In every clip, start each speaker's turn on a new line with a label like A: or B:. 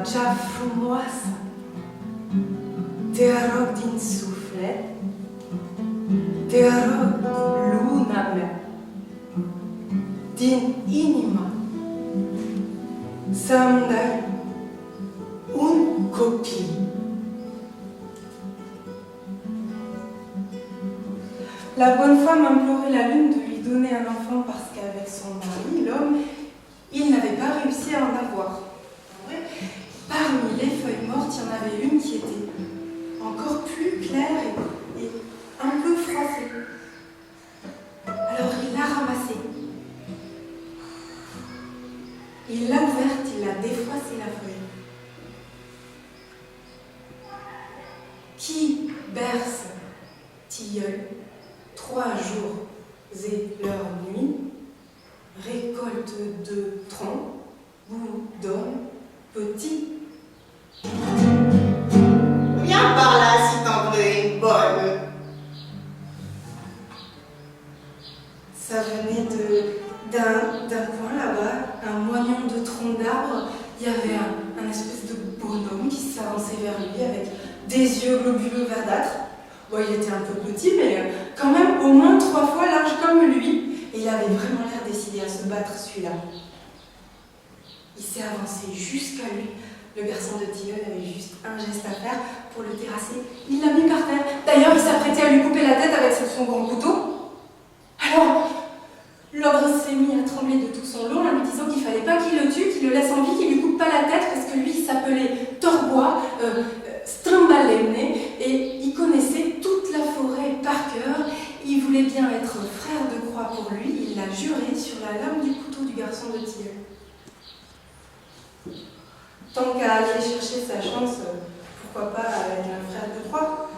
A: cea frumoasă, te rog din suflet, te rog, luna mea, din inimă, să-mi dai un copil. La bonne femme implorait la lune de lui donner un enfant parce qu'avec son mari, l'homme, il n'avait pas réussi à en avoir. Parmi les feuilles mortes, il y en avait une qui était encore plus claire et un peu froissée. Alors il l'a ramassée. Il l'a ouverte, il a défroissé la feuille. Qui berce tilleul 3 jours et leur nuit, récolte de troncs, bout d'homme, petit.
B: Viens par là si t'en veux une bonne.
A: Ça venait d'un coin là-bas, un moignon de tronc d'arbre. Il y avait un espèce de bonhomme qui s'avançait vers lui avec des yeux globuleux verdâtres. Bon, il était un peu petit, mais quand même au moins 3 fois large comme lui. Et il avait vraiment l'air décidé à se battre, celui-là. Il s'est avancé jusqu'à lui. Le garçon de tilleul avait juste un geste à faire pour le terrasser. Il l'a mis par terre. D'ailleurs, il s'apprêtait à lui couper la tête avec son grand couteau. Alors, l'ogre s'est mis à trembler de tout son long en lui disant qu'il fallait pas qu'il le tue, qu'il le laisse en vie, qu'il lui coupe pas la tête parce que lui, il s'appelait Torbois, Strambalene, et il connaissait toute la forêt par cœur. Il voulait bien être frère de croix pour lui, il l'a juré sur la lame du couteau du garçon de tilleul. Tant qu'à aller chercher sa chance, pourquoi pas avec un frère de croix,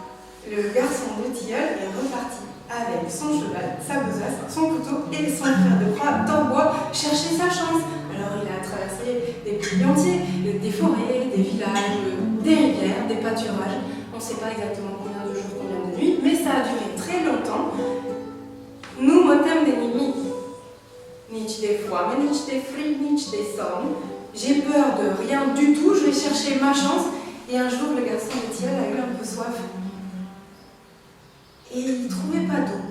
A: le garçon de tilleul est reparti avec son cheval, sa besace, son couteau et son frère de croix Torbois chercher sa chance. Alors il a traversé des pays entiers, des forêts, des villages, des rivières, des pâturages. On ne sait pas exactement combien de jours, combien de nuits, mais ça a duré très longtemps. Nous motem des mimi, nici de foame, nici de frig, nici de somn. J'ai peur de rien du tout, je vais chercher ma chance. Et un jour, le garçon de tilleul a eu un peu soif. Et il ne trouvait pas d'eau.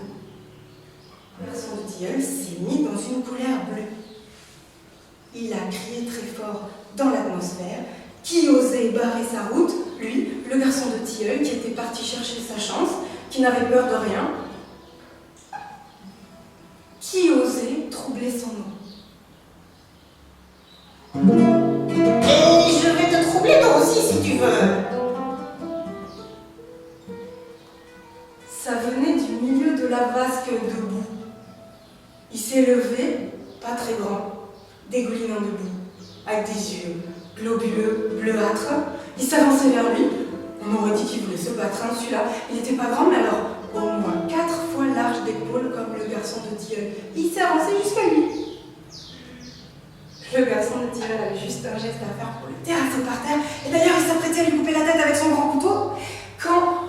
A: Le garçon de tilleul s'est mis dans une couleère bleue. Il a crié très fort dans l'atmosphère. Qui osait barrer sa route? Lui, le garçon de tilleul, qui était parti chercher sa chance, qui n'avait peur de rien. Qui osait troubler son nom?
B: Et je vais te troubler toi aussi si tu veux.
A: Ça venait du milieu de la vasque de boue. Il s'est levé, pas très grand, dégoulinant de boue, avec des yeux globuleux, bleuâtres. Il s'avançait vers lui. On aurait dit qu'il voulait se battre, hein, celui-là. Il n'était pas grand, mais alors au moins 4 fois large d'épaules comme le garçon de tilleul. Il s'est avancé jusqu'à lui. Le garçon de tilleul avait juste un geste à faire pour le terrasser par terre. Et d'ailleurs, il s'apprêtait à lui couper la tête avec son grand couteau quand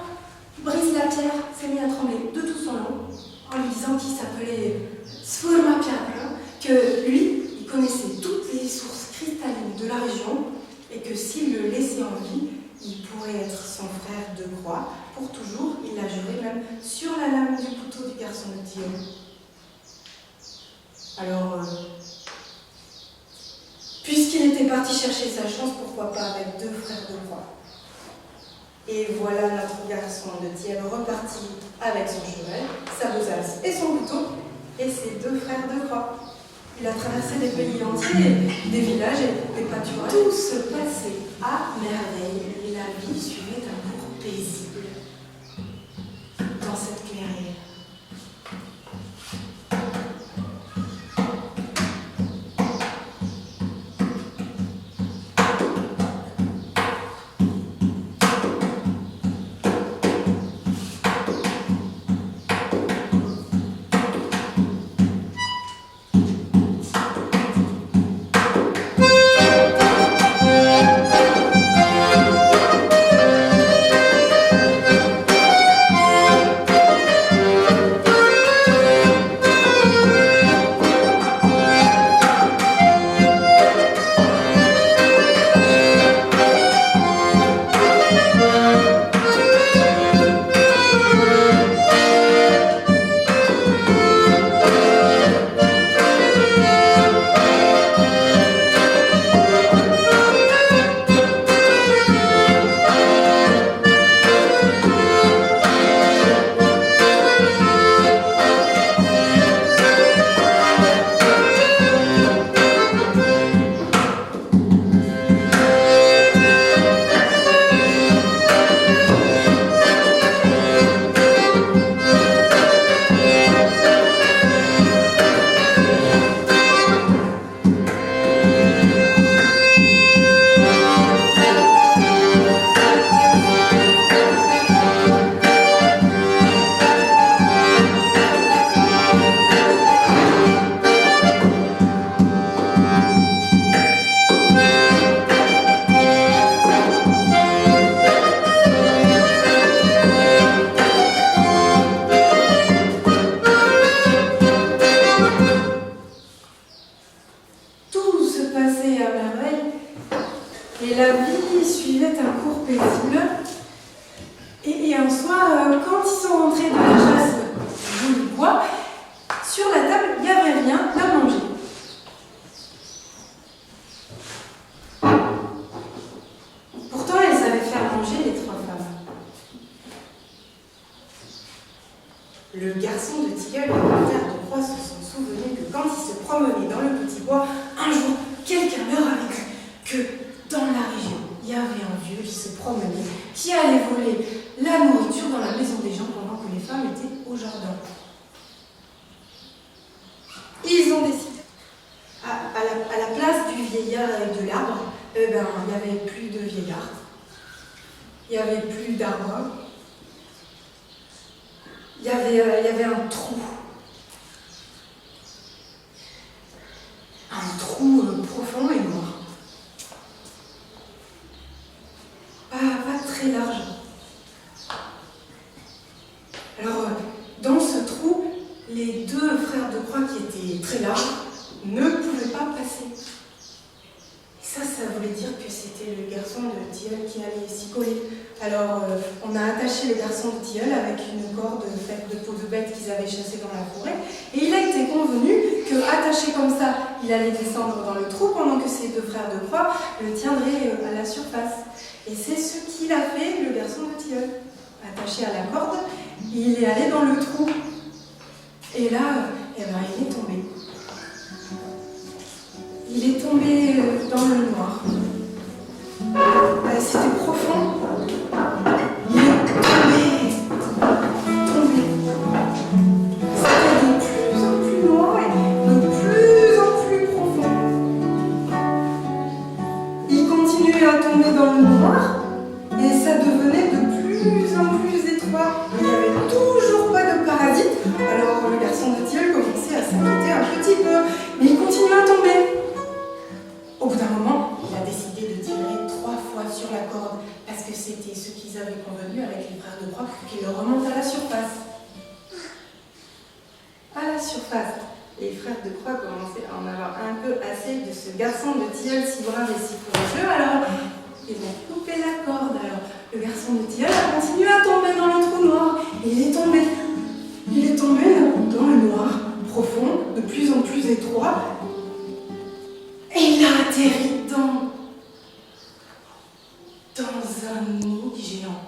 A: Brise la Pierre s'est mis à trembler de tout son long en lui disant qu'il s'appelait Sforma Piabla, que lui, il connaissait toutes les sources cristallines de la région et que s'il le laissait en vie, il pourrait être son frère de croix pour toujours. Il l'a juré même sur la lame du couteau du garçon de tilleul. Alors, puisqu'il était parti chercher sa chance, pourquoi pas avec 2 frères de croix? Et voilà notre garçon de tilleul reparti avec son cheval, sa besace et son couteau, et ses 2 frères de croix. Il a traversé des pays entiers, des villages et des pâturages. Tout se passait à merveille et la vie suivait un cours paisible dans cette clairière. garçon de Tilleul et le frère de Croix se sont souvenus que quand ils se promenaient dans le petit bois, un jour, quelqu'un leur avait dit que dans la région, il y avait un vieux qui se promenait, qui allait voler la nourriture dans la maison des gens pendant que les femmes étaient au jardin. Ils ont décidé, à la place du vieillard et de l'arbre, il n'y avait plus de vieillard, il n'y avait plus d'arbre, il y avait un trou. Un trou profond et noir. Pas très large. Alors, dans ce trou, les deux frères de Croix qui étaient très larges ne pouvaient pas passer. Et ça voulait dire que c'était le garçon de Tilleul qui allait s'y coller. Alors, on a attaché le garçon de Tilleul avec une corde faite de peaux de bêtes qu'ils avaient chassées dans la forêt. Et il a été convenu que, attaché comme ça, il allait descendre dans le trou pendant que ses deux frères de Croix le tiendraient à la surface. Et c'est ce qu'il a fait, le garçon de Tilleul. Attaché à la corde, il est allé dans le trou. Et là, il est tombé. Il est tombé dans le noir. C'était profond. Il est tombé. C'était de plus en plus noir et de plus en plus profond. Il continuait à tomber dans le noir et ça devenait de plus en plus étroit. Il n'y avait toujours pas de parasite. Alors le garçon de Tilleul commençait à s'inquiéter un petit peu, mais il continuait à tomber. Au bout d'un moment, il a décidé de tirer 3 fois sur la corde, parce que c'était ce qu'ils avaient convenu avec les frères de Croix pour qu'ils le remontent à la surface. À la surface, les frères de Croix commençaient à en avoir un peu assez de ce garçon de Tilleul si brave et si courageux, alors ils ont coupé la corde. Alors le garçon de Tilleul a continué à tomber dans le trou noir, et il est tombé dans le noir, profond, de plus en plus étroit, et il a atterri dans un nid géant.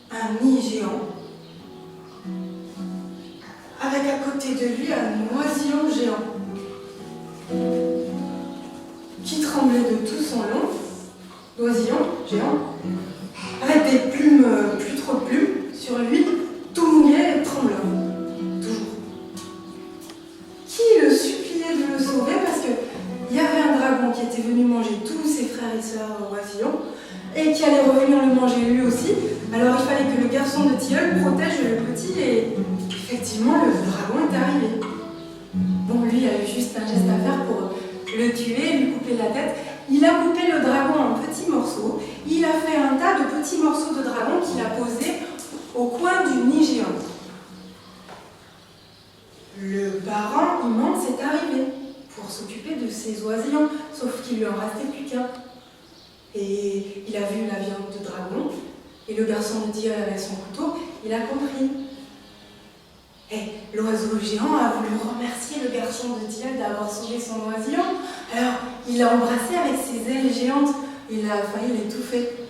A: Un nid géant. Avec à côté de lui un oisillon géant. Qui tremblait de tout son long. L'oisillon géant. Avec des plumes, plus trop de plumes, sur lui, tout mouillé et tremblant. Toujours. Qui le suppliait de le sauver parce qu'il y avait un dragon qui était venu manger tous ses frères et sœurs oisillons et qui allait revenir le manger lui aussi. Alors il fallait que le garçon de Tilleul protège le petit et effectivement le dragon est arrivé. Bon, lui il a eu juste un geste à faire pour le tuer, lui couper la tête. Il a coupé le dragon en petits morceaux. Il a fait un tas de petits morceaux de dragon qu'il a posés au coin du nid géant. Le parent immense est arrivé pour s'occuper de ses oisillons, sauf qu'il lui en restait plus qu'un. Et il a vu la viande de dragon, et le garçon de Tilleul avec son couteau, il a compris. Et l'oiseau géant a voulu remercier le garçon de Tilleul d'avoir sauvé son oisillon. Alors, il l'a embrassé avec ses ailes géantes, il a failli l'étouffer.